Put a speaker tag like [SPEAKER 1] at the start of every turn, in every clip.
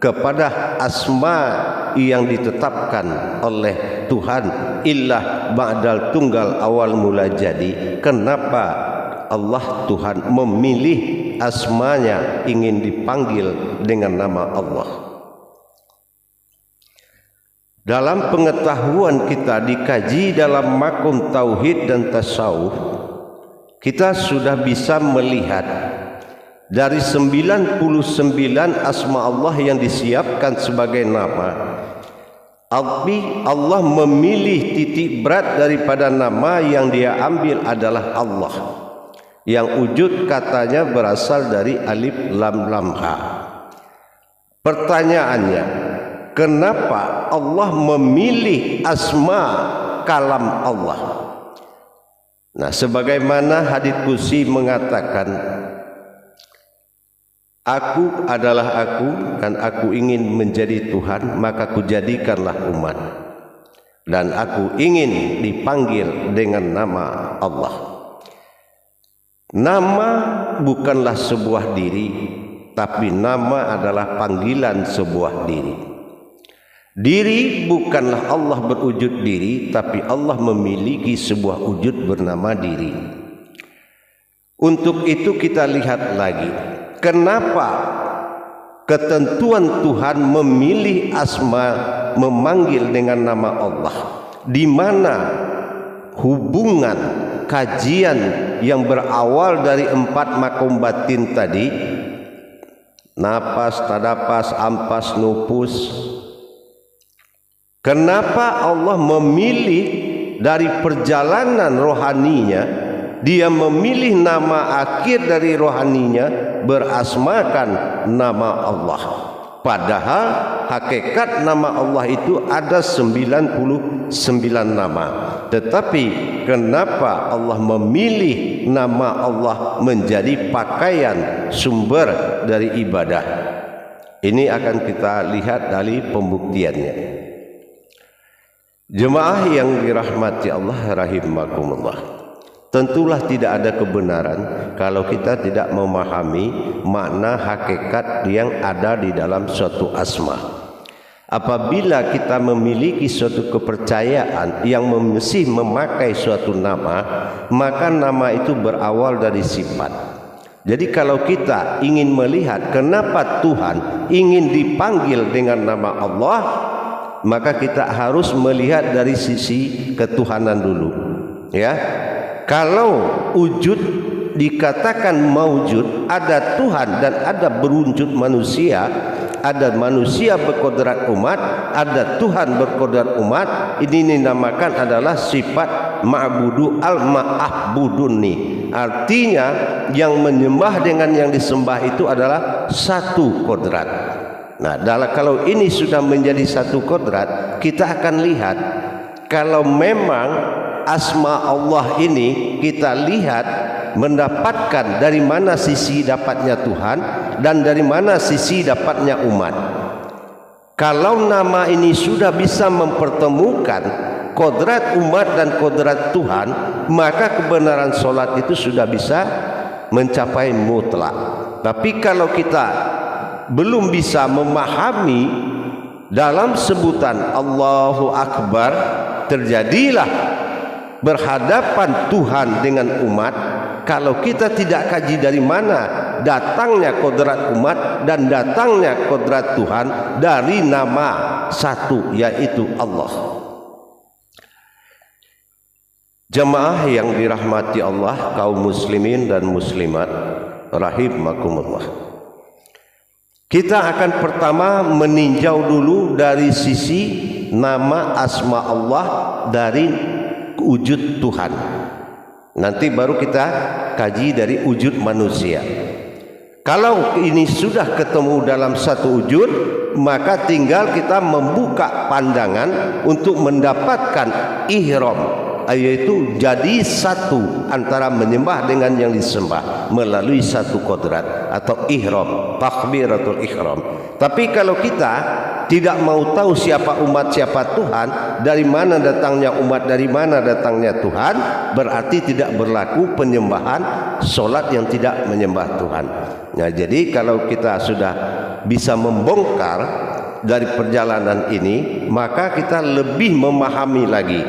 [SPEAKER 1] kepada asma yang ditetapkan oleh Tuhan illah ba'dal tunggal awal mula jadi. Kenapa Allah Tuhan memilih asmanya ingin dipanggil dengan nama Allah? Dalam pengetahuan kita dikaji dalam makom tauhid dan tasawuf, kita sudah bisa melihat dari 99 asma Allah yang disiapkan sebagai nama, tapi Allah memilih titik berat daripada nama yang dia ambil adalah Allah, yang wujud katanya berasal dari alif lam lam ha. Pertanyaannya, kenapa Allah memilih asma kalam Allah? Nah, sebagaimana hadits qudsi mengatakan, aku adalah aku dan aku ingin menjadi Tuhan, maka kujadikanlah umat, dan aku ingin dipanggil dengan nama Allah. Nama bukanlah sebuah diri, tapi nama adalah panggilan sebuah diri. Diri bukanlah Allah berwujud diri, tapi Allah memiliki sebuah wujud bernama diri. Untuk itu kita lihat lagi, kenapa ketentuan Tuhan memilih asma memanggil dengan nama Allah, di mana hubungan kajian yang berawal dari 4 makom batin tadi, napas, tadapas, ampas, nupus. Kenapa Allah memilih dari perjalanan rohaninya, dia memilih nama akhir dari rohaninya berasmakan nama Allah, padahal hakikat nama Allah itu ada 99 nama. Tetapi kenapa Allah memilih nama Allah menjadi pakaian sumber dari ibadah? Ini akan kita lihat dari pembuktiannya. Jemaah yang dirahmati Allah rahimakumullah, tentulah tidak ada kebenaran kalau kita tidak memahami makna hakikat yang ada di dalam suatu asma. Apabila kita memiliki suatu kepercayaan yang mesti memakai suatu nama, maka nama itu berawal dari sifat. Jadi kalau kita ingin melihat kenapa Tuhan ingin dipanggil dengan nama Allah, maka kita harus melihat dari sisi ketuhanan dulu, ya. Kalau wujud dikatakan maujud, ada Tuhan dan ada berwujud manusia, ada manusia berkodrat umat, ada Tuhan berkodrat umat. Ini dinamakan adalah sifat ma'budu al-ma'buduni. Artinya yang menyembah dengan yang disembah itu adalah satu kodrat. Nah, kalau ini sudah menjadi satu kodrat, kita akan lihat kalau memang asma Allah ini kita lihat mendapatkan dari mana sisi dapatnya Tuhan dan dari mana sisi dapatnya umat. Kalau nama ini sudah bisa mempertemukan kodrat umat dan kodrat Tuhan, maka kebenaran solat itu sudah bisa mencapai mutlak. Tapi kalau kita belum bisa memahami dalam sebutan Allahu Akbar, terjadilah berhadapan Tuhan dengan umat. Kalau kita tidak kaji dari mana datangnya kodrat umat dan datangnya kodrat Tuhan, dari nama satu yaitu Allah. Jemaah yang dirahmati Allah, kaum muslimin dan muslimat rahimakumullah, kita akan pertama meninjau dulu dari sisi nama asma Allah dari wujud Tuhan. Nanti baru kita kaji dari wujud manusia. Kalau ini sudah ketemu dalam satu wujud, maka tinggal kita membuka pandangan untuk mendapatkan ihram yaitu jadi satu antara menyembah dengan yang disembah melalui satu kodrat atau ihram, takbiratul ihram. Tapi kalau kita tidak mau tahu siapa umat, siapa Tuhan, dari mana datangnya umat, dari mana datangnya Tuhan, berarti tidak berlaku penyembahan solat yang tidak menyembah Tuhan. Nah, jadi kalau kita sudah bisa membongkar dari perjalanan ini, maka kita lebih memahami lagi,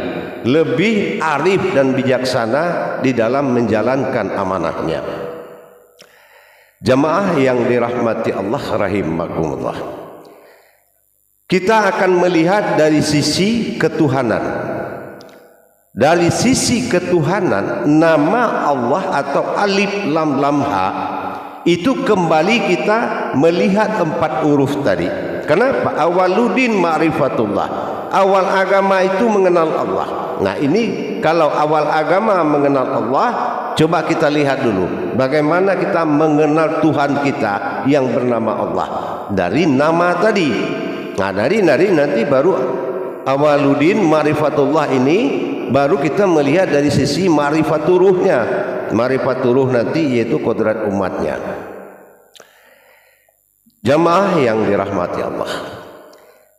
[SPEAKER 1] lebih arif dan bijaksana di dalam menjalankan amanahnya. Jamaah yang dirahmati Allah rahimakumullah, kita akan melihat dari sisi ketuhanan. Dari sisi ketuhanan, nama Allah atau alif lam lam ha itu kembali kita melihat 4 huruf tadi. Kenapa? Awaludin ma'rifatullah. Awal agama itu mengenal Allah. Nah, ini kalau awal agama mengenal Allah, coba kita lihat dulu bagaimana kita mengenal Tuhan kita yang bernama Allah. Dari nama tadi. Nah, dari nanti baru awaludin ma'rifatullah ini baru kita melihat dari sisi ma'rifaturuhnya. Ma'rifaturuh nanti yaitu kodrat umatnya. Jamaah yang dirahmati Allah,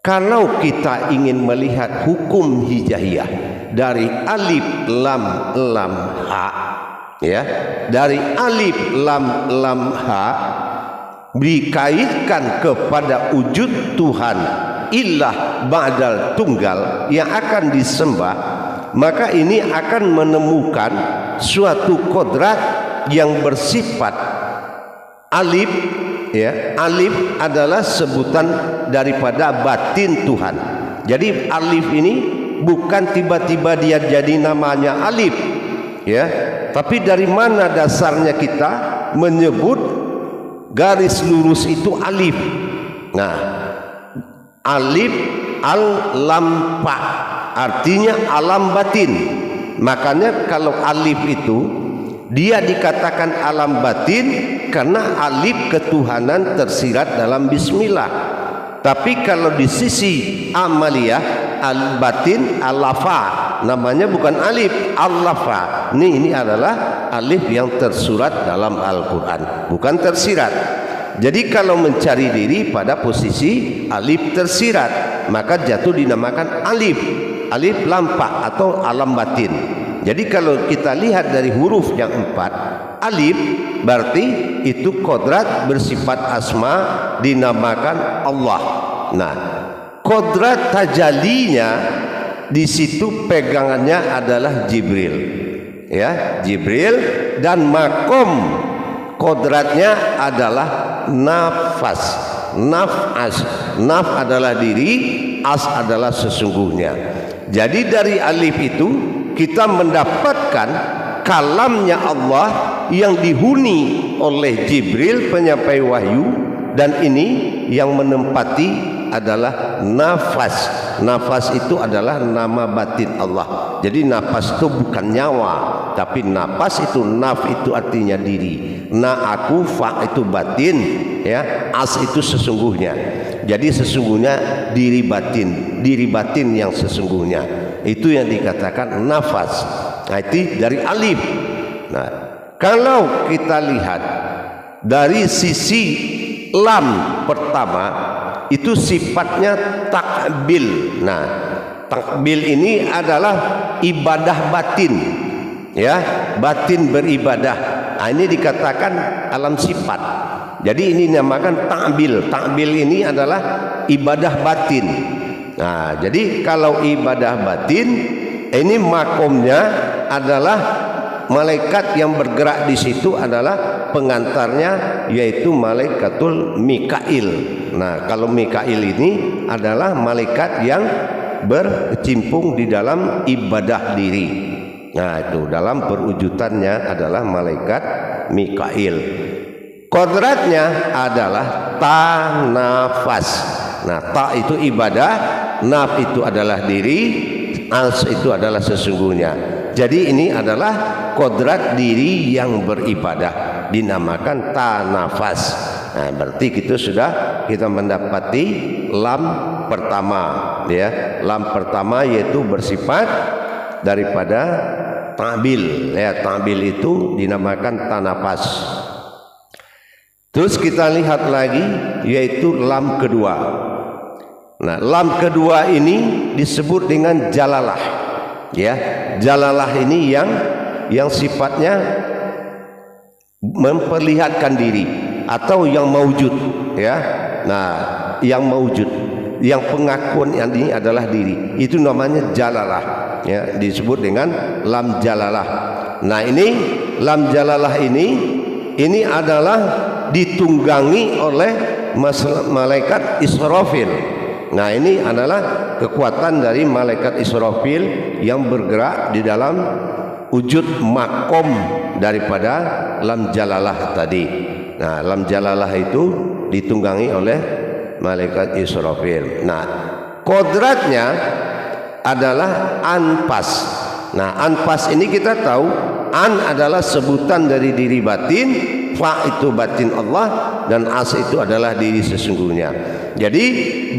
[SPEAKER 1] kalau kita ingin melihat hukum hijaiyah dari alif lam lam ha, ya, dari alif lam lam ha dikaitkan kepada wujud Tuhan ilah ba'dal tunggal yang akan disembah, maka ini akan menemukan suatu kodrat yang bersifat alif. Ya, alif adalah sebutan daripada batin Tuhan. Jadi alif ini bukan tiba-tiba dia jadi namanya alif, ya. Tapi dari mana dasarnya kita menyebut garis lurus itu alif? Nah, alif al-lampa artinya alam batin. Makanya kalau alif itu dia dikatakan alam batin karena alif ketuhanan tersirat dalam bismillah. Tapi kalau di sisi amaliyah al-batin al-lafa, namanya bukan alif, al-lafa. Ini adalah alif yang tersurat dalam Al-Quran, bukan tersirat. Jadi kalau mencari diri pada posisi alif tersirat, maka jatuh dinamakan alif, alif lampa atau alam batin. Jadi kalau kita lihat dari huruf yang 4, alif berarti itu kodrat bersifat asma dinamakan Allah. Nah, kodrat tajalinya di situ pegangannya adalah Jibril, ya, Jibril, dan makom kodratnya adalah nafas, nafas, naf adalah diri, as adalah sesungguhnya. Jadi dari alif itu kita mendapatkan kalamnya Allah yang dihuni oleh Jibril penyampai wahyu, dan ini yang menempati adalah nafas. Nafas itu adalah nama batin Allah. Jadi nafas itu bukan nyawa, tapi nafas itu, naf itu artinya diri, na aku, fa itu batin, ya, as itu sesungguhnya. Jadi sesungguhnya diri batin yang sesungguhnya itu yang dikatakan nafas. Nah, itu dari alif. Nah, kalau kita lihat dari sisi lam pertama itu sifatnya takbil. Nah, takbil ini adalah ibadah batin, ya, batin beribadah. Nah, ini dikatakan alam sifat. Jadi ini dinamakan takbil. Takbil ini adalah ibadah batin. Nah, jadi kalau ibadah batin ini makomnya adalah malaikat yang bergerak di situ adalah pengantarnya, yaitu malaikatul Mikail. Nah, kalau Mikail ini adalah malaikat yang berkecimpung di dalam ibadah diri. Nah, itu dalam perwujudannya adalah malaikat Mikail. Kodratnya adalah ta nafas. Nah, ta itu ibadah, naf itu adalah diri, as itu adalah sesungguhnya. Jadi ini adalah kodrat diri yang beribadah, dinamakan ta nafas. Nah, berarti kita sudah mendapati lam pertama, ya. Lam pertama yaitu bersifat daripada ta'bil. Ya, ta'bil itu dinamakan tanafas. Terus kita lihat lagi yaitu lam kedua. Nah, lam kedua ini disebut dengan jalalah. Ya, jalalah ini yang sifatnya memperlihatkan diri atau yang maujud, ya. Nah, yang maujud, yang pengakuan yang ini adalah diri. Itu namanya jalalah. Ya, disebut dengan lam jalalah. Nah, ini lam jalalah ini adalah ditunggangi oleh malaikat Israfil. Nah, ini adalah kekuatan dari malaikat Israfil yang bergerak di dalam wujud makom daripada lam jalalah tadi. Nah, lam jalalah itu ditunggangi oleh malaikat Israfil. Nah, kodratnya adalah anpas. Nah, anpas ini kita tahu an adalah sebutan dari diri batin, fa itu batin Allah, dan as itu adalah diri sesungguhnya. Jadi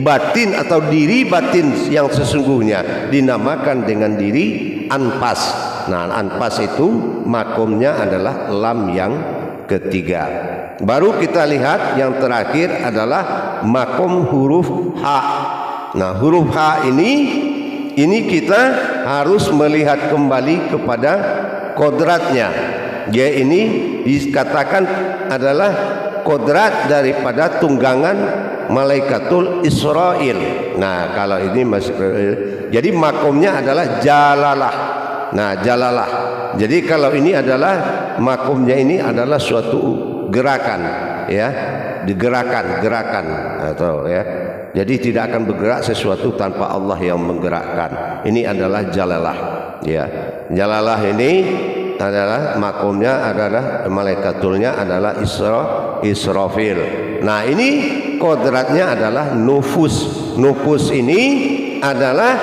[SPEAKER 1] batin atau diri batin yang sesungguhnya dinamakan dengan diri anpas. Nah, anpas itu makomnya adalah lam yang ketiga. Baru kita lihat yang terakhir adalah makom huruf H. Nah, huruf H ini kita harus melihat kembali kepada kodratnya. Dia ini dikatakan adalah kodrat daripada tunggangan malaikatul Israil. Nah, kalau ini masih, jadi makomnya adalah jalalah. Nah, jalalah. Jadi kalau ini adalah makomnya ini adalah suatu gerakan, ya, gerakan atau ya. Jadi tidak akan bergerak sesuatu tanpa Allah yang menggerakkan. Ini adalah jalalah, ya. Jalalah ini adalah makomnya adalah malaikatulnya adalah Israfil. Nah, ini kodratnya adalah nufus. Nufus ini adalah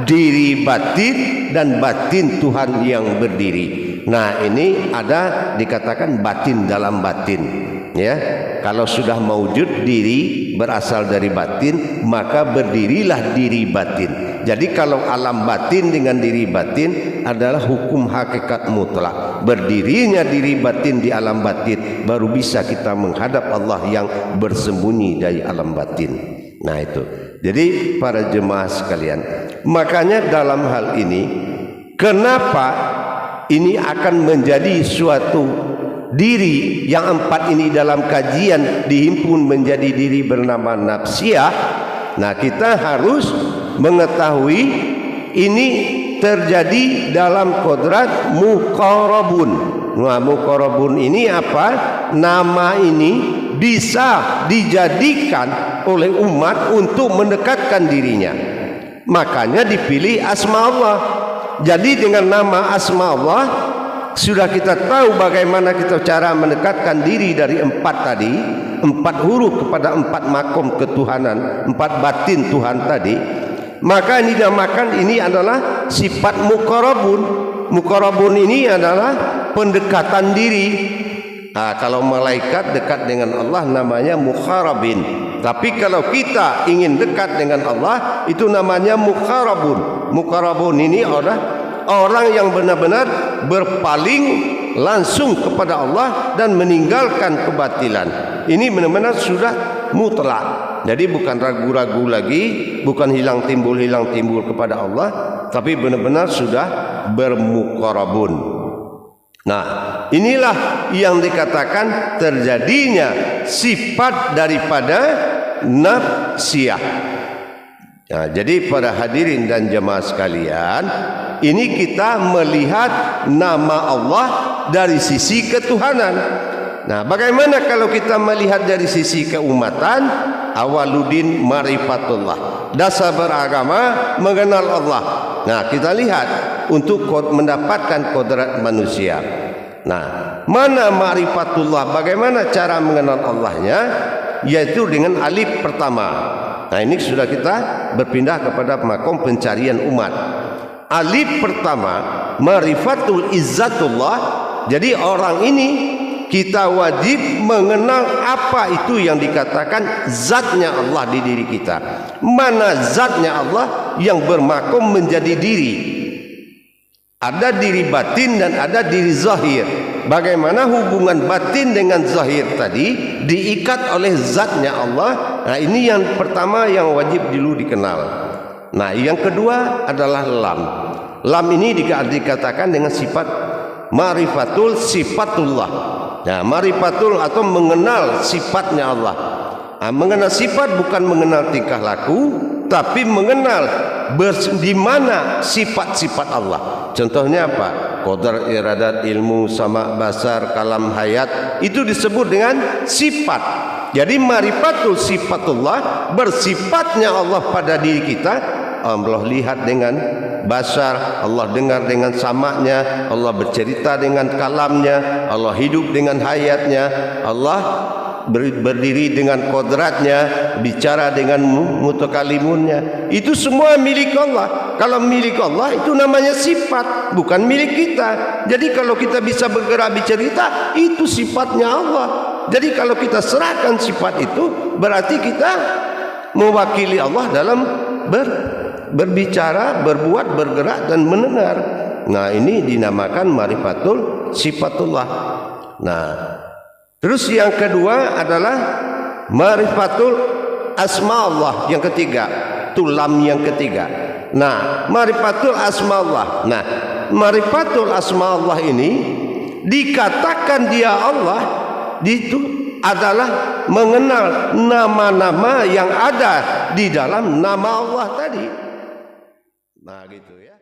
[SPEAKER 1] diri batin dan batin Tuhan yang berdiri. Nah, ini ada dikatakan batin dalam batin. Ya, kalau sudah maujud diri berasal dari batin, maka berdirilah diri batin. Jadi kalau alam batin dengan diri batin adalah hukum hakikat mutlak. Berdirinya diri batin di alam batin, baru bisa kita menghadap Allah yang bersembunyi dari alam batin. Nah, itu. Jadi para jemaah sekalian, makanya dalam hal ini kenapa ini akan menjadi suatu diri yang empat ini dalam kajian dihimpun menjadi diri bernama nafsiyah. Nah, kita harus mengetahui ini terjadi dalam kodrat muqarrabun. Nah, muqarrabun ini apa? Nama ini bisa dijadikan oleh umat untuk mendekatkan dirinya. Makanya dipilih asma Allah. Jadi dengan nama asma Allah sudah kita tahu bagaimana kita cara mendekatkan diri dari empat tadi, empat huruf kepada empat makom ketuhanan, empat batin Tuhan tadi. Maka ini dinamakan ini adalah sifat muqarrabun. Muqarrabun ini adalah pendekatan diri. Nah, kalau malaikat dekat dengan Allah namanya muqarrabin. Tapi kalau kita ingin dekat dengan Allah itu namanya muqarrabun. Muqarrabun ini orang yang benar-benar berpaling langsung kepada Allah dan meninggalkan kebatilan. Ini benar-benar sudah mutlak. Jadi bukan ragu-ragu lagi, bukan hilang timbul kepada Allah, tapi benar-benar sudah bermuqarrabun. Nah, inilah yang dikatakan terjadinya sifat daripada nafsiyah. Nah, jadi para hadirin dan jemaah sekalian, ini kita melihat nama Allah dari sisi ketuhanan. Nah, bagaimana kalau kita melihat dari sisi keumatan? Awaludin marifatullah. Dasar beragama mengenal Allah. Nah, kita lihat untuk mendapatkan kodrat manusia. Nah, mana marifatullah? Bagaimana cara mengenal Allahnya? Yaitu dengan alif pertama. Nah, ini sudah kita berpindah kepada makom pencarian umat. Alif pertama, marifatul izzatullah. Jadi orang ini kita wajib mengenal apa itu yang dikatakan zatnya Allah di diri kita. Mana zatnya Allah yang bermakom menjadi diri. Ada diri batin dan ada diri zahir. Bagaimana hubungan batin dengan zahir tadi diikat oleh zatnya Allah. Nah, ini yang pertama yang wajib dulu dikenal. Nah, yang kedua adalah lam. Lam ini dikatakan dengan sifat ma'rifatul sifatullah. Nah, ma'rifatul atau mengenal sifatnya Allah. Nah, mengenal sifat bukan mengenal tingkah laku, tapi mengenal di mana sifat-sifat Allah. Contohnya apa? Qadar, iradat, ilmu, sama, basar, kalam, hayat, itu disebut dengan sifat. Jadi ma'rifatul sifatullah, bersifatnya Allah pada diri kita. Allah lihat dengan basar, Allah dengar dengan samanya, Allah bercerita dengan kalamnya, Allah hidup dengan hayatnya, Allah berdiri dengan kodratnya, bicara dengan mutakalimunnya. Itu semua milik Allah. Kalau milik Allah itu namanya sifat, bukan milik kita. Jadi kalau kita bisa bergerak bercerita, itu sifatnya Allah. Jadi kalau kita serahkan sifat itu, berarti kita mewakili Allah dalam berbicara, berbuat, bergerak dan mendengar. Nah, ini dinamakan ma'rifatul sifatullah. Nah, terus yang kedua adalah ma'rifatul asma Allah, yang ketiga, tulam yang ketiga. Nah, ma'rifatul asma Allah. Nah, ma'rifatul asma Allah ini dikatakan dia Allah itu adalah mengenal nama-nama yang ada di dalam nama Allah tadi. Nah, gitu ya.